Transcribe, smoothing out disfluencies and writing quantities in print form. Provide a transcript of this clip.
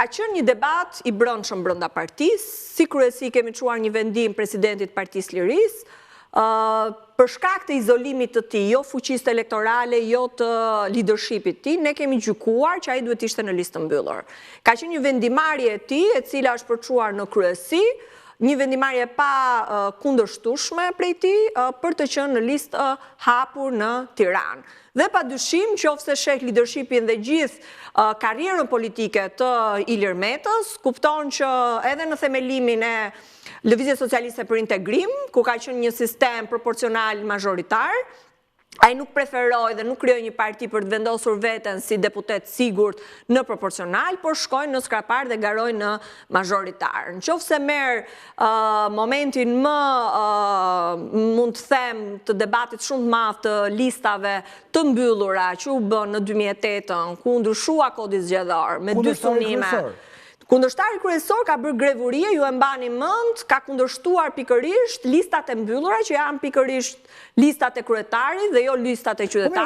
Ka qenë një debat i brendshëm brenda partisë, si kryesi kemi çuar një vendim presidentit Partisë Lirisë, për shkak të izolimit të tij, jo fuqisë elektorale, jo të leadershipit të tij, ne kemi gjykuar që ai duhet ishte në listë të mbyllur. Ka qenë një vendimarrje e tij, e cila është përçuar në kryesi, një vendimarrje pa kundërshtueshme prej tij për të qenë në listë hapur në Tiranë. Dhe padyshim, qofse sheh leadershipin dhe gjithë karrierën politike të Ilir Metës, kupton që edhe në themelimin e Lëvizjes Socialiste për Integrim, ku ka qenë një sistem proporcional majoritar, ai nuk preferoi dhe nuk krijoi një parti për të vendosur veten si deputet sigurt në proporcional, por shkojnë në skrapar dhe garojnë në majoritar. Nëse merr momentin më mund të them të debatit shumë të madh të listave të mbyllura që u bën në 2008 ku ndryshua kodi zgjedhor me dy synime. Kundërshtari kryesor ka bërë grevurie, ju e mbani mend, ka kundërshtuar pikërisht listat e mbyllura që janë pikërisht listat e kryetarit dhe jo listat e qytetarëve.